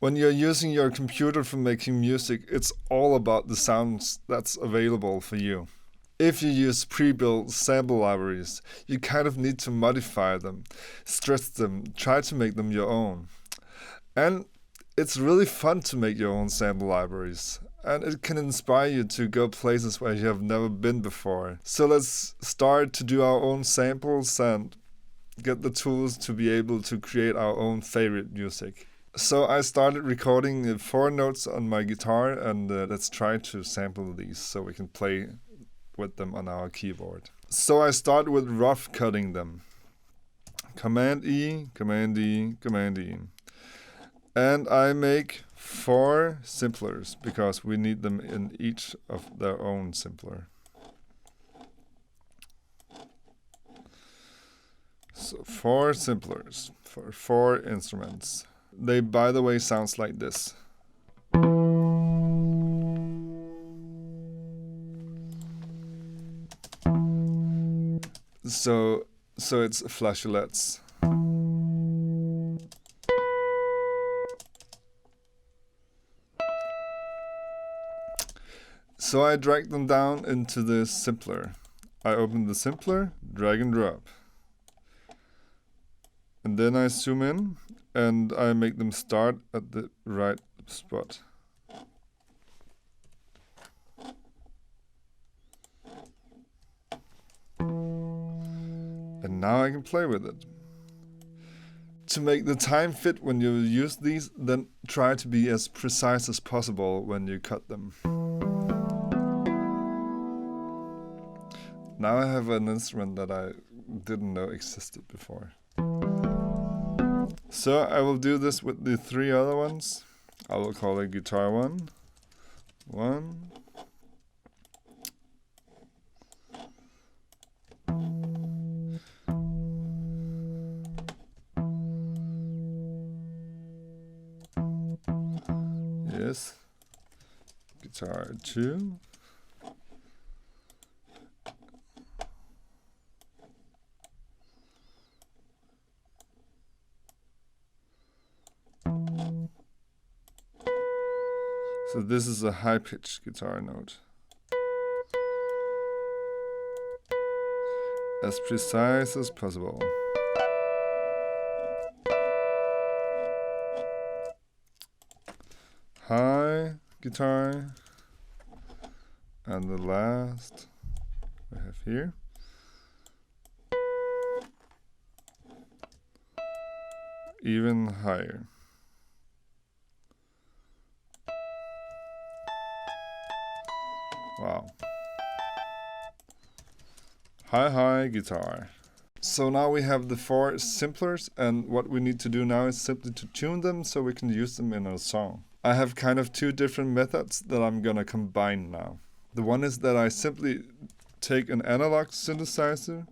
When you're using your computer for making music, it's all about the sounds that's available for you. If you use pre-built sample libraries, you kind of need to modify them, stretch them, try to make them your own. And it's really fun to make your own sample libraries. And it can inspire you to go places where you have never been before. So let's start to do our own samples and get the tools to be able to create our own favorite music. So I started recording 4 notes on my guitar, and let's try to sample these so we can play with them on our keyboard. So I start with rough cutting them. Command E, Command E, Command E. And I make 4 simplers because we need them in each of their own simpler. So 4 simplers for 4 instruments. They, by the way, sounds like this. So it's flageolets. So I drag them down into the simpler. I open the simpler, drag and drop. And then I zoom in and I make them start at the right spot. And now I can play with it. To make the time fit when you use these, then try to be as precise as possible when you cut them. Now I have an instrument that I didn't know existed before. So I will do this with the 3 other ones. I will call it guitar 1. Yes. Guitar 2. So this is a high-pitched guitar note. As precise as possible. High guitar. And the last we have here. Even higher. Wow. High guitar. So now we have the 4 simplers, and what we need to do now is simply to tune them so we can use them in a song. I have kind of 2 different methods that I'm gonna combine now. The one is that I simply take an analog synthesizer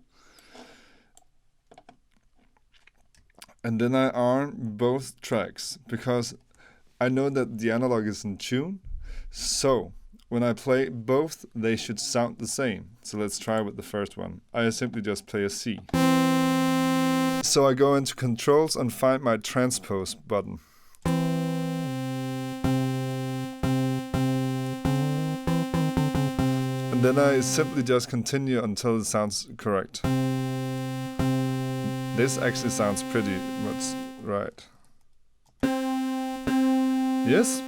and then I arm both tracks because I know that the analog is in tune. So when I play both, they should sound the same. So let's try with the first one. I simply just play a C. So I go into controls and find my transpose button. And then I simply just continue until it sounds correct. This actually sounds pretty much right. Yes?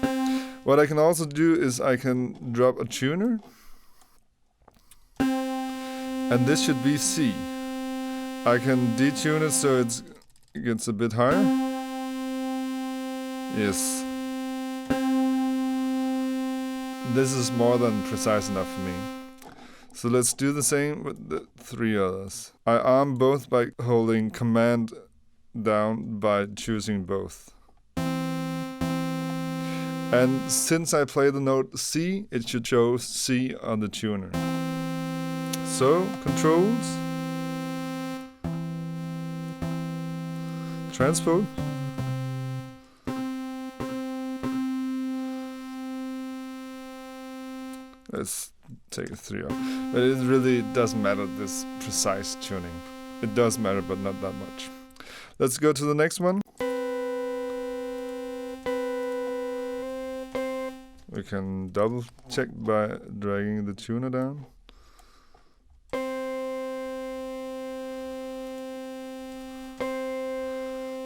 What I can also do is I can drop a tuner. And this should be C. I can detune it so it gets a bit higher. Yes. This is more than precise enough for me. So let's do the same with the 3 others. I arm both by holding Command down by choosing both. And since I play the note C, it should show C on the tuner. So, controls, transpose, let's take a 3 off. But it really doesn't matter, this precise tuning. It does matter, but not that much. Let's go to the next one. We can double check by dragging the tuner down.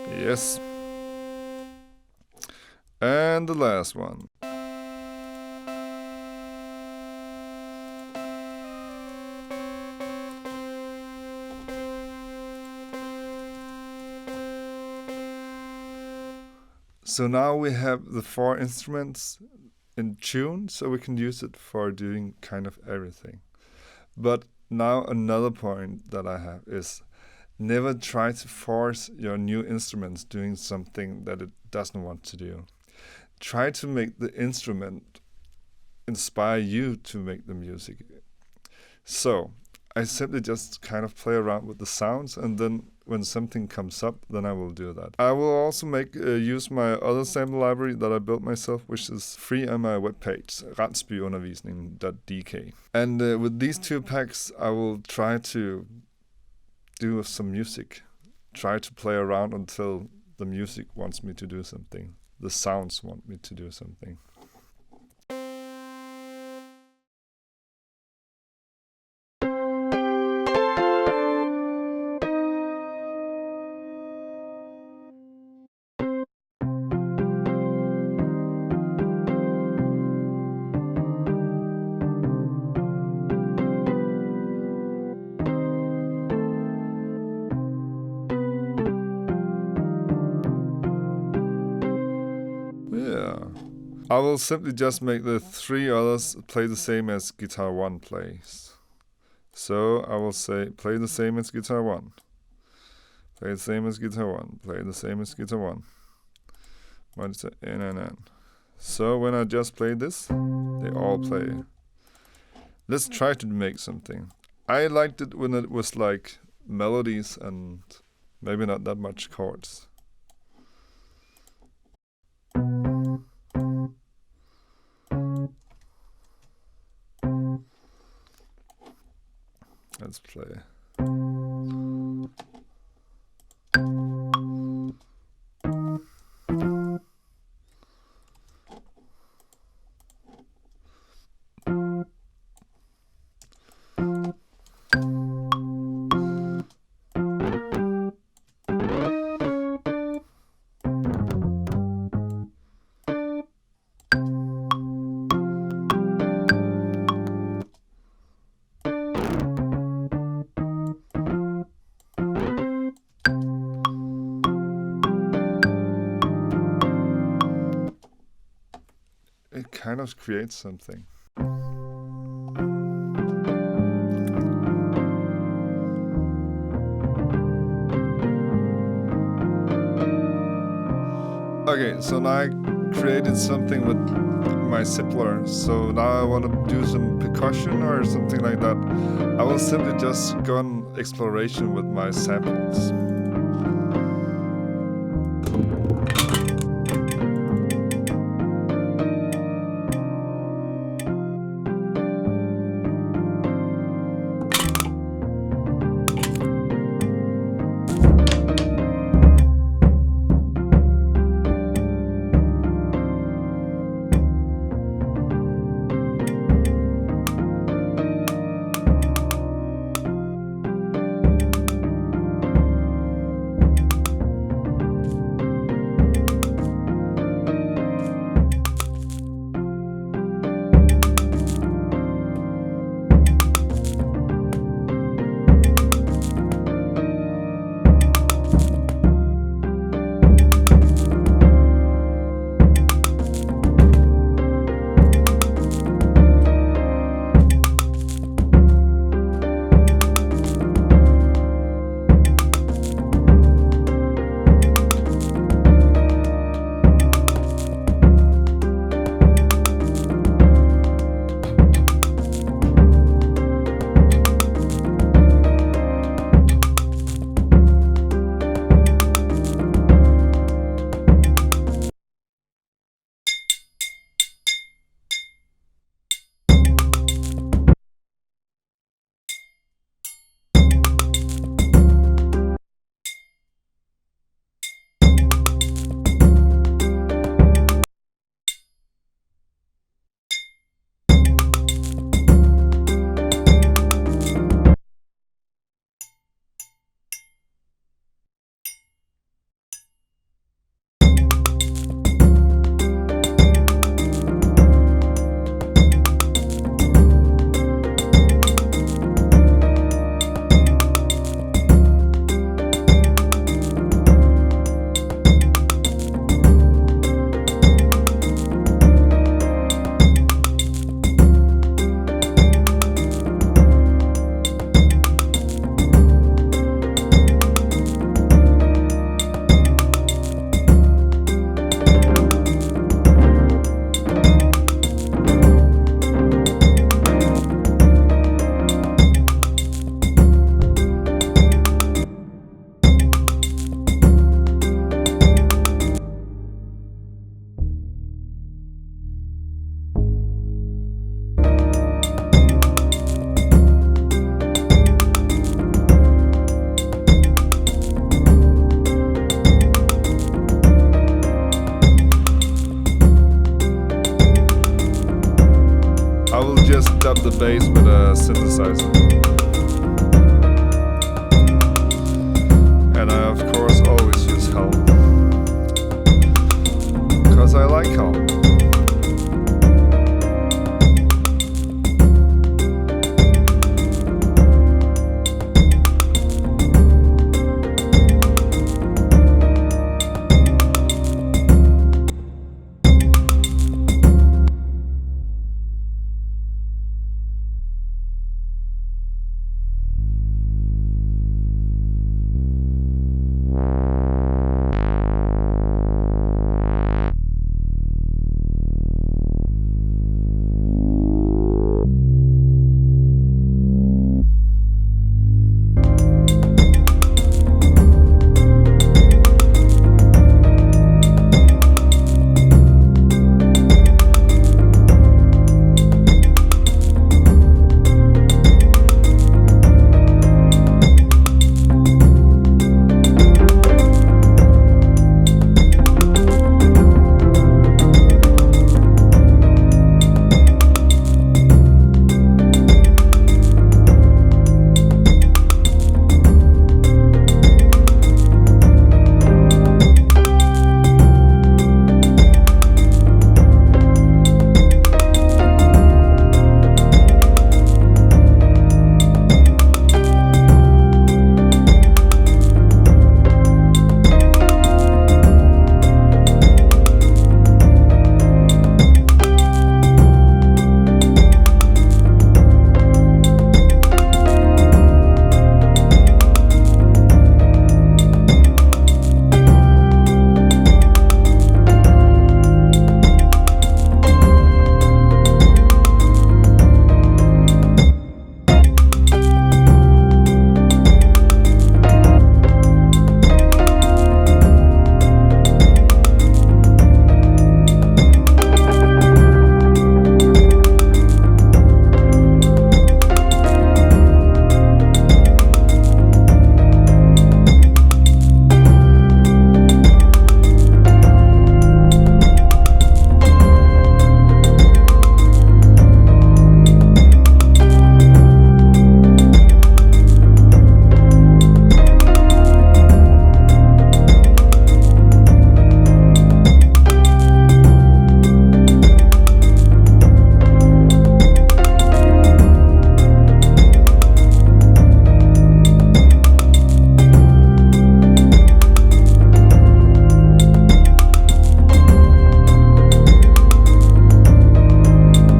Yes. And the last one. So now we have the 4 instruments in tune, so we can use it for doing kind of everything. But now another point that I have is never try to force your new instruments doing something that it doesn't want to do. Try to make the instrument inspire you to make the music. So I simply just kind of play around with the sounds, and then when something comes up, then I will do that. I will also use my other sample library that I built myself, which is free on my webpage, ransbyundervisning.dk. And with these 2 packs, I will try to do some music. Try to play around until the music wants me to do something. The sounds want me to do something. I will simply just make the 3 others play the same as guitar 1 plays. So I will say play the same as guitar 1. Play the same as guitar 1. Play the same as guitar 1. Monitor in and in. So when I just play this, they all play. Let's try to make something. I liked it when it was like melodies and maybe not that much chords. Let's play. It kind of creates something. Okay, so now I created something with my Zippler, so now I want to do some percussion or something like that. I will simply just go on exploration with my samples. will just dub the bass with a synthesizer. And I of course always use helm, because I like helm.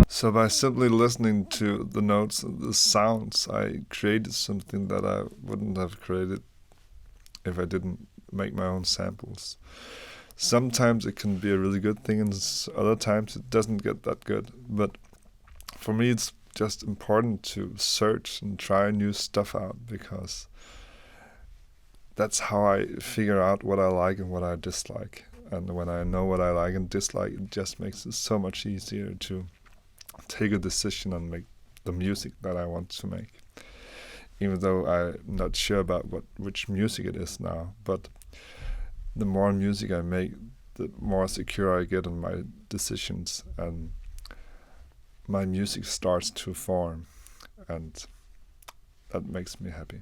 So by simply listening to the notes and the sounds, I created something that I wouldn't have created if I didn't make my own samples. Sometimes it can be a really good thing, and other times it doesn't get that good. But for me, it's just important to search and try new stuff out, because that's how I figure out what I like and what I dislike. And when I know what I like and dislike, it just makes it so much easier to take a decision and make the music that I want to make. Even though I'm not sure about which music it is now, but the more music I make, the more secure I get in my decisions, and my music starts to form, and that makes me happy.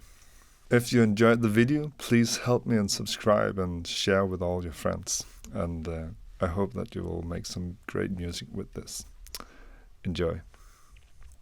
If you enjoyed the video, please help me and subscribe and share with all your friends. And I hope that you will make some great music with this. Enjoy.